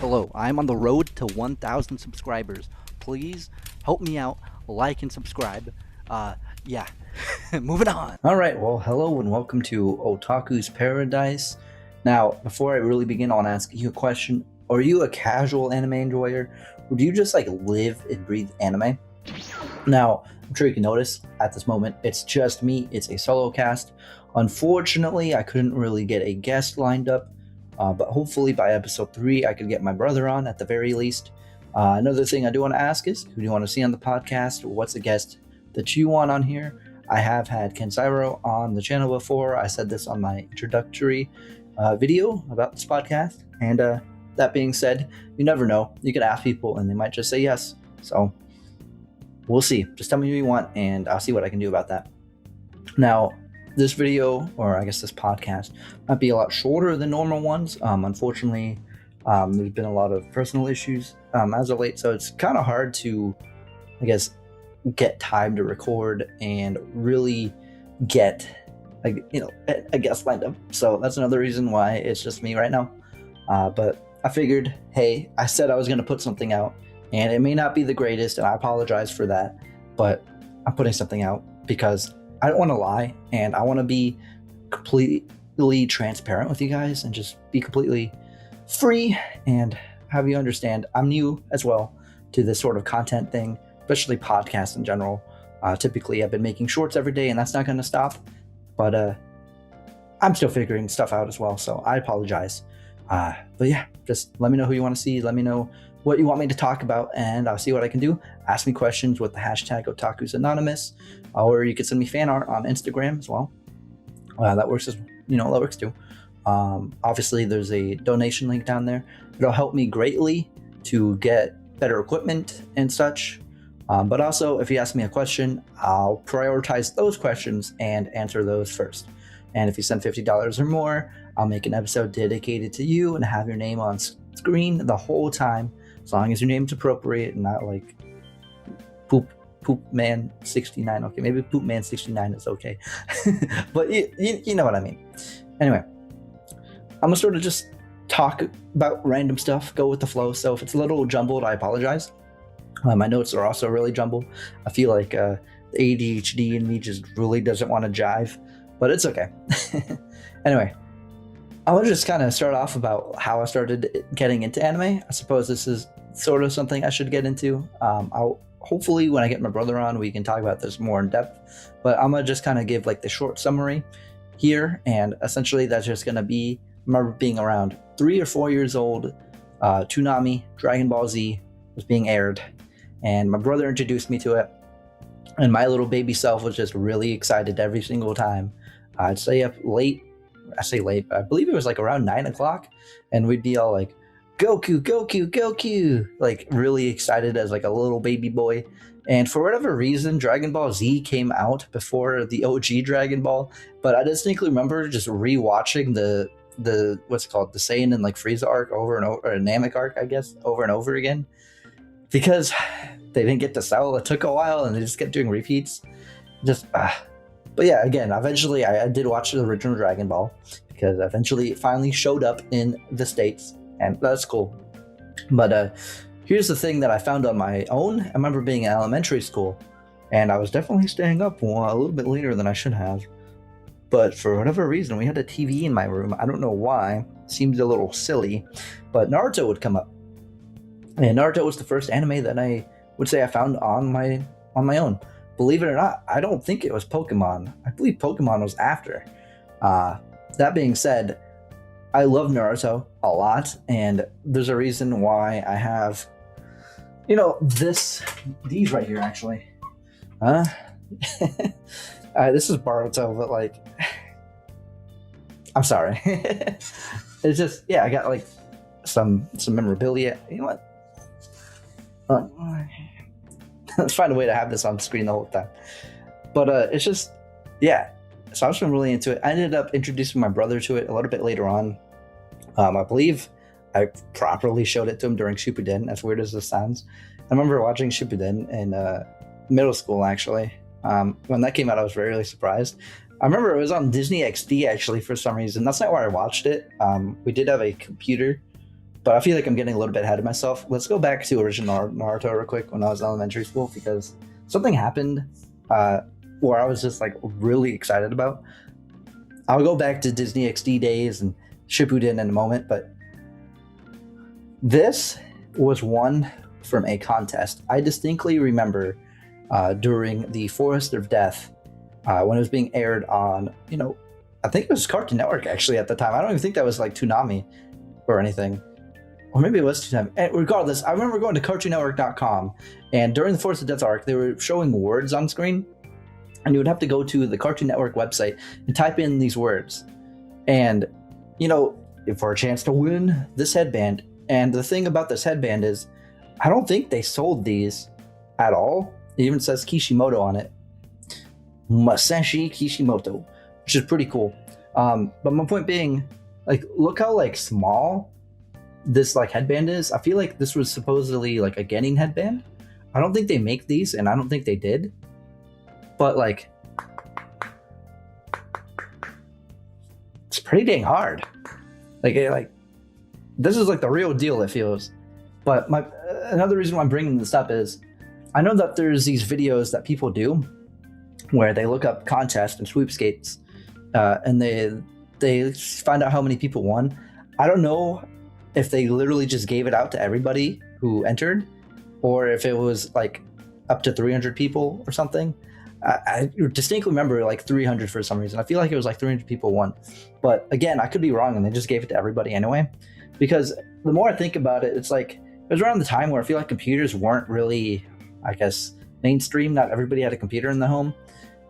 Hello, I'm on the road to 1,000 subscribers. Please help me out, like and subscribe. Yeah, moving on. Alright, well, hello and welcome to Otaku's Paradise. Now, before I really begin, I want to ask you a question. Are you a casual anime enjoyer? Or do you just live and breathe anime? Now, I'm sure you can notice at this moment, it's just me. It's a solo cast. Unfortunately, I couldn't really get a guest lined up. But hopefully by episode 3, I could get my brother on at the very least. Another thing I do want to ask is, who do you want to see on the podcast? What's a guest that you want on here? I have had Kensairo on the channel before. I said this on my introductory video about this podcast. And that being said, you never know. You could ask people and they might just say yes. So we'll see. Just tell me who you want and I'll see what I can do about that. Now, this video, or I guess this podcast, might be a lot shorter than normal ones. Unfortunately, there's been a lot of personal issues as of late, so it's kind of hard to, I guess, get time to record and really get, a guest lined up. So that's another reason why it's just me right now. But I figured, hey, I said I was going to put something out, and it may not be the greatest, and I apologize for that, but I'm putting something out because I don't want to lie, and I want to be completely transparent with you guys and just be completely free and have you understand I'm new as well to this sort of content thing, especially podcasts in general. Typically, I've been making shorts every day, and that's not going to stop, but I'm still figuring stuff out as well, so I apologize. But yeah, just let me know who you want to see. Let me know what you want me to talk about, and I'll see what I can do. Ask me questions with the hashtag Otaku's Anonymous, or you can send me fan art on Instagram as well. That works too. Obviously, there's a donation link down there. It'll help me greatly to get better equipment and such. But also, if you ask me a question, I'll prioritize those questions and answer those first. And if you send $50 or more, I'll make an episode dedicated to you and have your name on screen the whole time, as long as your name's appropriate and not like Poop Man 69. Okay, maybe Poop Man 69 is okay, but you know what I mean. Anyway, I'm gonna sort of just talk about random stuff, go with the flow. So if it's a little jumbled, I apologize. My notes are also really jumbled. I feel like the ADHD in me just really doesn't want to jive, but it's okay. Anyway, I want to just kind of start off about how I started getting into anime. I suppose this is sort of something I should get into. I'll hopefully, when I get my brother on, we can talk about this more in depth. But I'm going to just kind of give the short summary here. And essentially, that's just going to be, I remember being around 3 or 4 years old, Toonami, Dragon Ball Z was being aired. And my brother introduced me to it. And my little baby self was just really excited every single time. I'd stay up late. I say late, but I believe it was around 9 o'clock. And we'd be all like, Goku, Goku, Goku, really excited as a little baby boy. And for whatever reason, Dragon Ball Z came out before the OG Dragon Ball, but I distinctly remember just rewatching the what's it called, the Saiyan and Frieza arc over and over, or Namek arc, I guess, over and over again, because they didn't get to sell. It took a while, and they just kept doing repeats. But yeah, again, eventually I did watch the original Dragon Ball because eventually it finally showed up in the States. And that's cool. But here's the thing that I found on my own. I remember being in elementary school, and I was definitely staying up a little bit later than I should have. But for whatever reason, we had a TV in my room. I don't know why. It seemed a little silly. But Naruto would come up. And Naruto was the first anime that I would say I found on my own. Believe it or not, I don't think it was Pokemon. I believe Pokemon was after. That being said, I love Naruto a lot, and there's a reason why I have, these right here, actually. This is Boruto, but I'm sorry. It's just, yeah, I got some memorabilia. You know what? Let's find a way to have this on screen the whole time. But it's just, yeah. So I was really into it. I ended up introducing my brother to it a little bit later on. I believe I properly showed it to him during Shippuden, as weird as this sounds. I remember watching Shippuden in middle school, actually. When that came out, I was really surprised. I remember it was on Disney XD, actually, for some reason. That's not where I watched it. We did have a computer but I feel like I'm getting a little bit ahead of myself. Let's go back to original Naruto real quick when I was in elementary school, because something happened where I was just like really excited about. I'll go back to Disney XD days and Shippuden in a moment, but this was won from a contest. I distinctly remember during the Forest of Death when it was being aired on, I think it was Cartoon Network actually at the time. I don't even think that was like Toonami or anything. Or maybe it was Toonami. And regardless, I remember going to CartoonNetwork.com, and during the Forest of Death arc, they were showing words on screen, and you would have to go to the Cartoon Network website and type in these words. And, for a chance to win this headband. And the thing about this headband is, I don't think they sold these at all. It even says Kishimoto on it. Masashi Kishimoto, which is pretty cool. But my point being, like, look how like small this like headband is. I feel like this was supposedly like a Genin headband. I don't think they make these, and I don't think they did. But like, it's pretty dang hard. Like this is like the real deal, it feels. But another reason why I'm bringing this up is I know that there's these videos that people do where they look up contests and sweepstakes, and they find out how many people won. I don't know if they literally just gave it out to everybody who entered, or if it was like up to 300 people or something. I distinctly remember like 300 for some reason. I feel like it was like 300 people won. But again, I could be wrong, and they just gave it to everybody anyway. Because the more I think about it, it's like it was around the time where I feel like computers weren't really, I guess, mainstream. Not everybody had a computer in the home.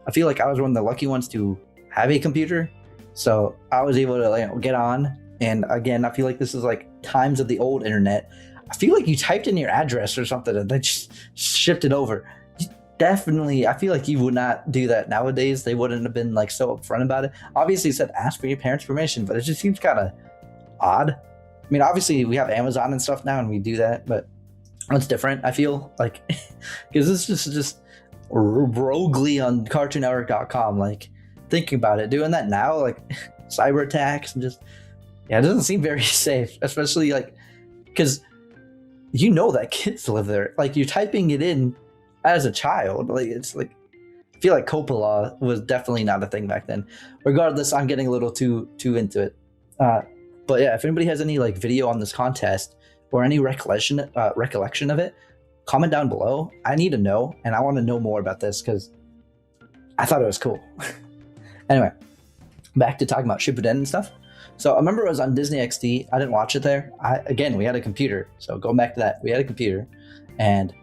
I feel like I was one of the lucky ones to have a computer. So I was able to get on. And again, I feel like this is like times of the old internet. I feel like you typed in your address or something and then just shipped it over. Definitely, I feel like you would not do that nowadays. They wouldn't have been like so upfront about it. Obviously, it said ask for your parents' permission, but it just seems kind of odd. I mean, obviously, we have Amazon and stuff now, and we do that, but it's different. I feel like because this is just roguely on CartoonNetwork.com. Like thinking about it, doing that now, like cyber attacks and just it doesn't seem very safe, especially like because that kids live there. Like you're typing it in as a child, like it's like I feel like Coppola was definitely not a thing back then. Regardless, I'm getting a little too into it. But yeah, if anybody has any like video on this contest or any recollection of it, comment down below. I need to know, and I want to know more about this because I thought it was cool. Anyway, back to talking about Shippuden and stuff. So I remember it was on Disney XD. I didn't watch it there. We had a computer. So going back to that, we had a computer, and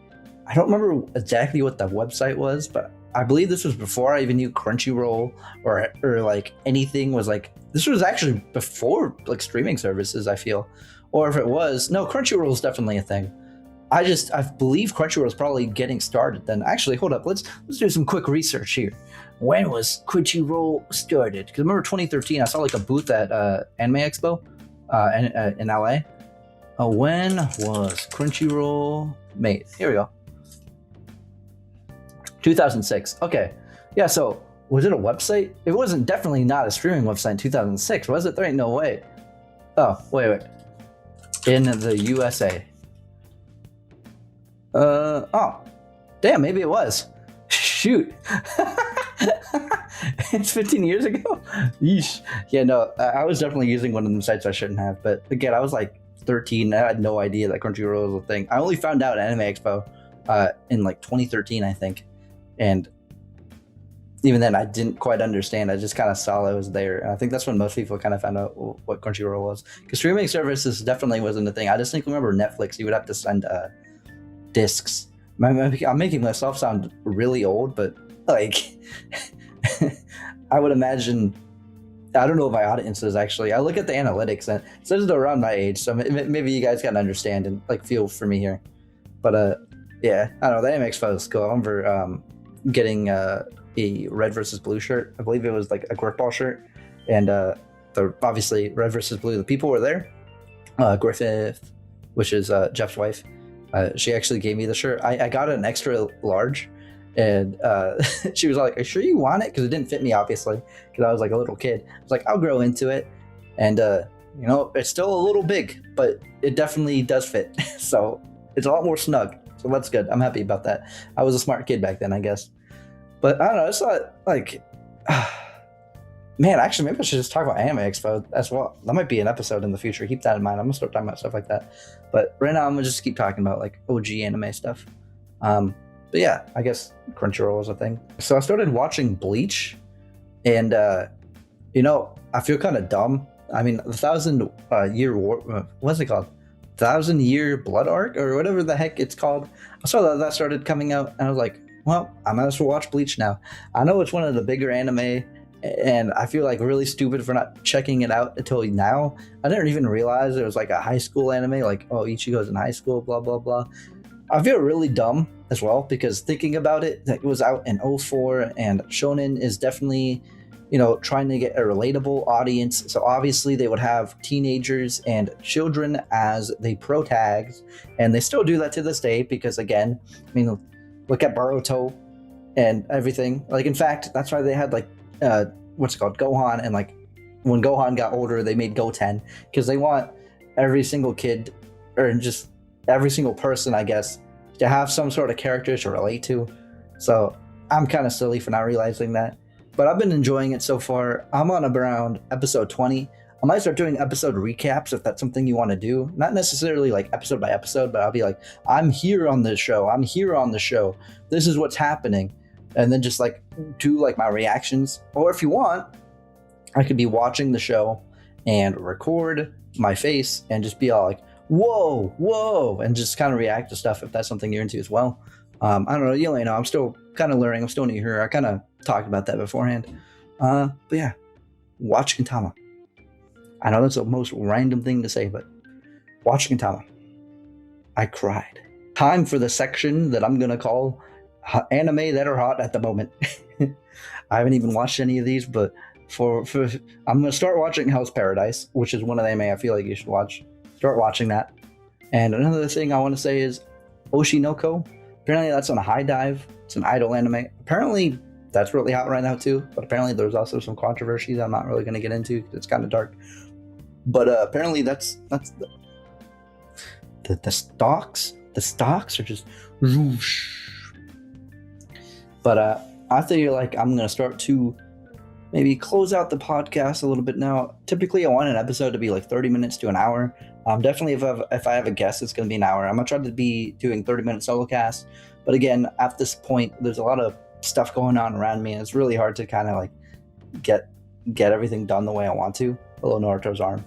I don't remember exactly what the website was, but I believe this was before I even knew Crunchyroll or like anything was like, this was actually before like streaming services, I feel. Or if it was, no, Crunchyroll is definitely a thing. I believe Crunchyroll is probably getting started then. Actually, hold up, let's do some quick research here. When was Crunchyroll started? Because I remember 2013, I saw like a booth at Anime Expo in LA. When was Crunchyroll made? Here we go. 2006. Okay. Yeah, so was it a website? It wasn't definitely not a streaming website in 2006, was it? There ain't no way. Oh, wait. In the USA. Oh. Damn, maybe it was. Shoot. It's 15 years ago? Yeesh. Yeah, no, I was definitely using one of them sites I shouldn't have. But again, I was like 13. I had no idea that Crunchyroll was a thing. I only found out at Anime Expo in like 2013, I think. And even then, I didn't quite understand. I just kind of saw it was there. And I think that's when most people kind of found out what Crunchyroll was. Because streaming services definitely wasn't a thing. I just think remember Netflix, you would have to send discs. I'm making myself sound really old, but like, I would imagine, I don't know if my audience is actually, I look at the analytics and it says they're around my age. So maybe you guys can understand and like feel for me here. But yeah, I don't know. The Anime Expo is cool. I remember getting a red versus blue shirt. I believe it was like a Griff Ball shirt, and obviously red versus blue. The people were there. Griffith, which is Jeff's wife, she actually gave me the shirt. I got an extra large, and she was like, "Are you sure you want it?" Because it didn't fit me, obviously, because I was like a little kid. I was like, "I'll grow into it," and You know, it's still a little big, but it definitely does fit. So it's a lot more snug. So that's good. I'm happy about that. I was a smart kid back then, I guess. But I don't know. It's not like, man, actually, maybe I should just talk about Anime Expo as well. That might be an episode in the future. Keep that in mind. I'm gonna start talking about stuff like that. But right now, I'm gonna just keep talking about like OG anime stuff. But yeah, I guess Crunchyroll is a thing. So I started watching Bleach, and you know, I feel kind of dumb. I mean, the 1,000 year war, what's it called? 1,000 year blood arc or whatever the heck it's called. I saw that started coming out, and I was like, well, I might as well watch Bleach now. I know it's one of the bigger anime, and I feel like really stupid for not checking it out until now. I didn't even realize it was like a high school anime, like, oh, Ichigo's in high school, blah, blah, blah. I feel really dumb as well, because thinking about it, that it was out in 04, and Shonen is definitely, you know, trying to get a relatable audience. So obviously they would have teenagers and children as the protags, and they still do that to this day, because again, I mean, look at Boruto and everything. Like, in fact, that's why they had like what's it called, Gohan, and like when Gohan got older, they made Goten, because they want every single kid, or just every single person, I guess, to have some sort of character to relate to. So I'm kind of silly for not realizing that, but I've been enjoying it so far. I'm on around episode 20. I might start doing episode recaps if that's something you want to do. Not necessarily like episode by episode, but I'll be like, I'm here on this show. I'm here on the show. This is what's happening. And then just like do like my reactions. Or if you want, I could be watching the show and record my face and just be all like, whoa, whoa, and just kind of react to stuff if that's something you're into as well. I don't know. You know, I'm still kind of learning. I'm still new here. I kind of talked about that beforehand. But yeah, watch Gintama. I know that's the most random thing to say, but watch Gintama. I cried. Time for the section that I'm going to call anime that are hot at the moment. I haven't even watched any of these, but for I'm going to start watching Hell's Paradise, which is one of the anime I feel like you should watch. Start watching that. And another thing I want to say is Oshinoko. Apparently that's on a high dive. It's an idol anime. Apparently that's really hot right now too, but apparently there's also some controversy that I'm not really going to get into because it's kind of dark. But apparently that's the stocks. The stocks are just whoosh. But I feel like I'm gonna start to maybe close out the podcast a little bit now. Typically, I want an episode to be like 30 minutes to an hour. Definitely, if I have a guest, it's gonna be an hour. I'm gonna try to be doing 30-minute solo casts. But again, at this point, there's a lot of stuff going on around me, and it's really hard to kind of like get everything done the way I want to. Hello, Naruto's arm.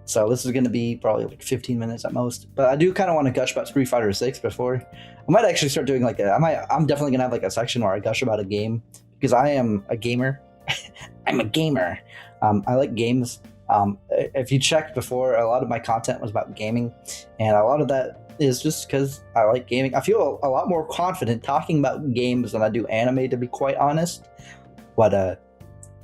So this is going to be probably like 15 minutes at most, but I do kind of want to gush about Street Fighter 6 before. I might actually start doing like I'm definitely going to have like a section where I gush about a game, because I am a gamer. I'm a gamer. I like games. If you checked before, a lot of my content was about gaming, and a lot of that is just because I like gaming. I feel a lot more confident talking about games than I do anime, to be quite honest.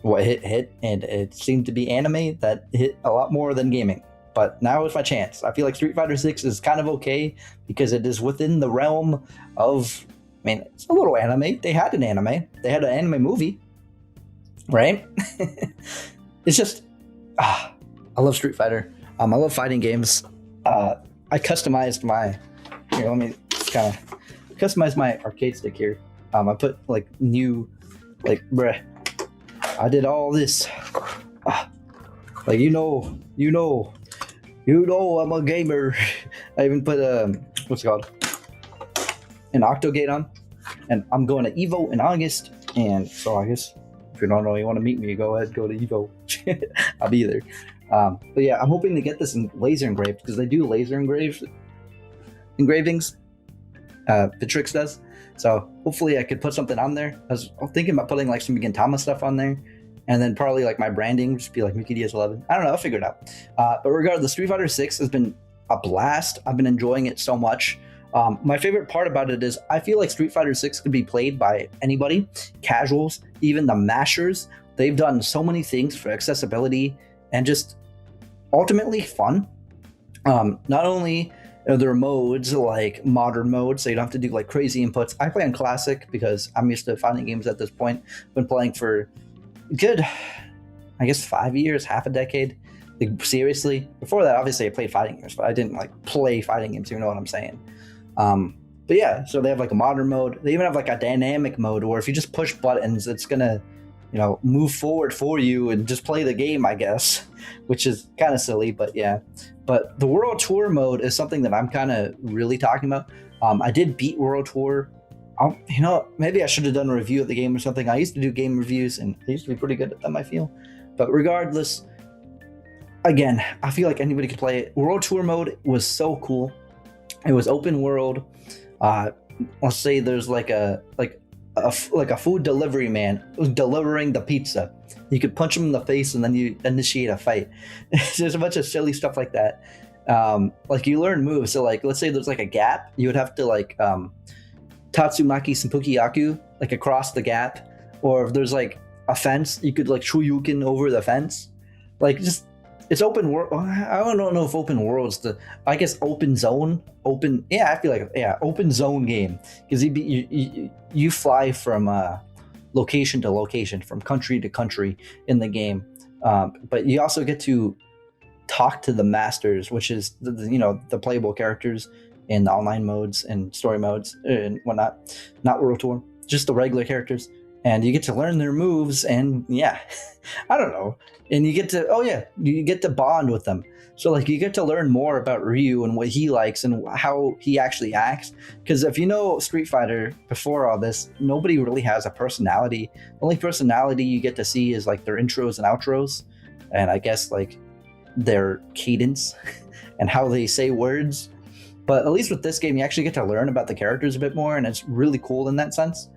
What hit, and it seemed to be anime that hit a lot more than gaming. But now is my chance. I feel like Street Fighter 6 is kind of okay because it is within the realm of, I mean, it's a little anime. They had an anime. They had an anime movie, right? It's just, I love Street Fighter. I love fighting games. I customized my, here, let me kind of customize my arcade stick here. I put like new, like, I did all this. Like, you know, I'm a gamer. I even put what's it called? An Octogate on, and I'm going to Evo in August. And so I guess if you don't know, you want to meet me, go ahead, go to Evo. I'll be there. But yeah, I'm hoping to get this in laser engraved, because they do laser engravings. Vitrix does. So hopefully I could put something on there. I was thinking about putting like some Gintama stuff on there, and then probably like my branding just be like Mickey DS11. I don't know, I'll figure it out. But regardless, Street Fighter 6 has been a blast. I've been enjoying it so much. My favorite part about it is I feel like Street Fighter 6 could be played by anybody, casuals, even the mashers. They've done so many things for accessibility and just ultimately fun. Not only are there modes like modern modes, so you don't have to do like crazy inputs. I play on classic because I'm used to fighting games at this point. Been playing for good, I guess, 5 years, half a decade. like seriously. Before that, obviously I played fighting games, but I didn't like play fighting games. You know what I'm saying? But yeah, so they have like a modern mode. They even have like a dynamic mode where if you just push buttons, it's gonna, move forward for you and just play the game, I guess, which is kind of silly, but yeah. But the World Tour mode is something that I'm kind of really talking about. I did beat World Tour. Maybe I should have done a review of the game or something. I used to do game reviews, and I used to be pretty good at them, I feel. But regardless, again, I feel like anybody could play it. World Tour mode was so cool. It was open world. Let's say there's like a food delivery man who's delivering the pizza. You could punch him in the face and then you initiate a fight. There's a bunch of silly stuff like that. Like you learn moves. So like, let's say there's like a gap, you would have to like Tatsumaki Senpuki Yaku like across the gap. Or if there's like a fence, you could like Shoryuken over the fence. Like just, it's open world. I don't know if open world's I guess open zone. Yeah, I feel like open zone game, because you fly from location to location, from country to country in the game. But you also get to talk to the masters, which is the playable characters in the online modes and story modes and whatnot. Not World Tour, just the regular characters. And you get to learn their moves, and yeah, I don't know. And you get to bond with them. So like you get to learn more about Ryu and what he likes and how he actually acts. Because if you know Street Fighter before all this, nobody really has a personality. The only personality you get to see is like their intros and outros, and I guess like their cadence and how they say words. But at least with this game, you actually get to learn about the characters a bit more, and it's really cool in that sense.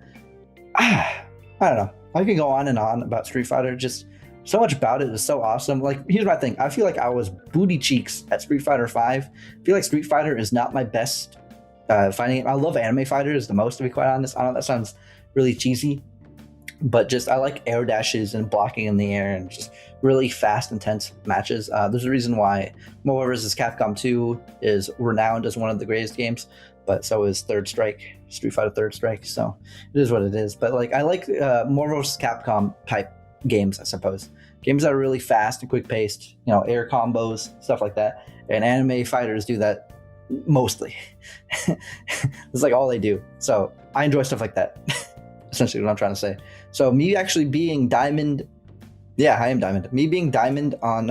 I don't know. I could go on and on about Street Fighter. Just so much about it is so awesome. Like, here's my thing. I feel like I was booty cheeks at Street Fighter 5. I feel like Street Fighter is not my best fighting game. I love anime fighters the most, to be quite honest. I know that sounds really cheesy, but just I like air dashes and blocking in the air and just really fast, intense matches. There's a reason why Marvel vs. Capcom 2 is renowned as one of the greatest games, but so is Street Fighter Third Strike. So it is what it is. But like I like Marvel vs. Capcom type games, I suppose. Games that are really fast and quick paced, air combos, stuff like that. And anime fighters do that mostly. It's like all they do. So I enjoy stuff like that. Essentially what I'm trying to say. So me actually being Diamond, yeah, I am Diamond. Me being Diamond on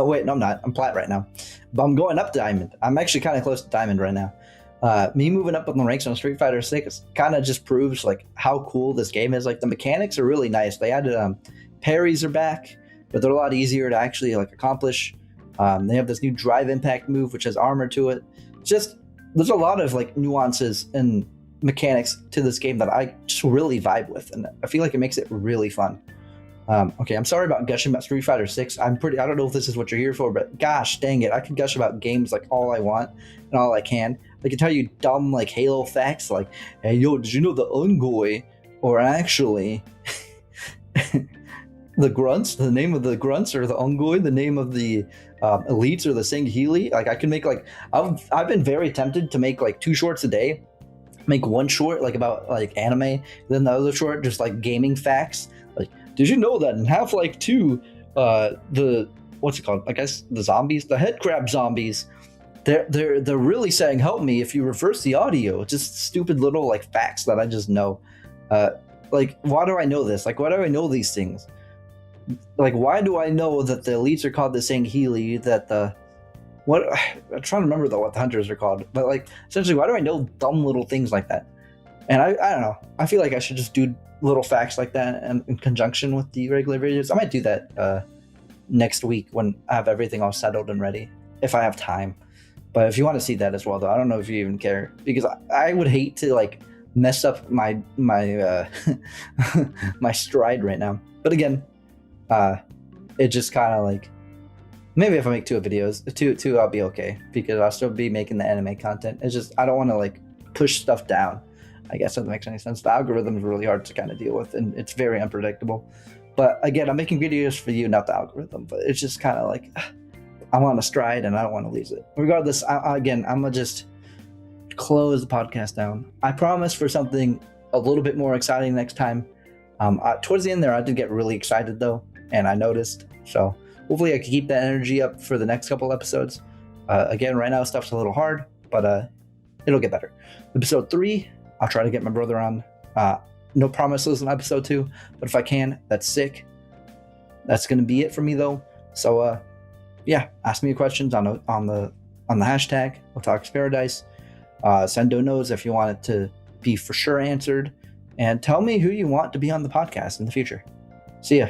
wait, no, I'm not. I'm Plat right now. But I'm going up to Diamond. I'm actually kind of close to Diamond right now. Me moving up in the ranks on Street Fighter 6 kind of just proves like how cool this game is. Like the mechanics are really nice. They added parries are back, but they're a lot easier to actually like accomplish. They have this new drive impact move, which has armor to it. Just there's a lot of like nuances and mechanics to this game that I just really vibe with, and I feel like it makes it really fun. Okay, I'm sorry about gushing about Street Fighter 6. I don't know if this is what you're here for, but gosh dang it, I can gush about games like all I want and all I can. I can tell you dumb like Halo facts like, hey yo, did you know the Ungoy, or actually the grunts, the name of the grunts, or the Ungoy, the name of the elites, or the Sangheili. Like I can make like I've been very tempted to make like 2 shorts a day. Make one short like about like anime, then the other short just like gaming facts. Like, did you know that in Half-Life 2, the what's it called? I guess the zombies, the head crab zombies, they're really saying help me if you reverse the audio. Just stupid little like facts that I just know. Like, why do I know this? Like, why do I know these things? Like, why do I know that the elites are called the Sangheili? That the I'm trying to remember what the hunters are called, but like essentially, why do I know dumb little things like that? And I don't know. I feel like I should just do little facts like that in conjunction with the regular videos. I might do that next week when I have everything all settled and ready, if I have time. But if you want to see that as well, though, I don't know if you even care, because I would hate to like mess up my my stride right now. But again, it just kind of like, maybe if I make 2 videos, two I'll be okay, because I'll still be making the anime content. It's just I don't want to like push stuff down. I guess that makes any sense. The algorithm is really hard to kind of deal with, and it's very unpredictable. But again, I'm making videos for you, not the algorithm. But it's just kind of like I'm on a stride, and I don't want to lose it. Regardless, I'm gonna just close the podcast down. I promise for something a little bit more exciting next time. Towards the end there, I did get really excited though, and I noticed. So hopefully I can keep that energy up for the next couple episodes. Again, right now stuff's a little hard, but it'll get better. Episode 3, I'll try to get my brother on. No promises on episode 2, but if I can, that's sick. That's gonna be it for me though. So yeah, ask me questions on the hashtag Otaku's Paradise. Send donos if you want it to be for sure answered, and tell me who you want to be on the podcast in the future. See ya.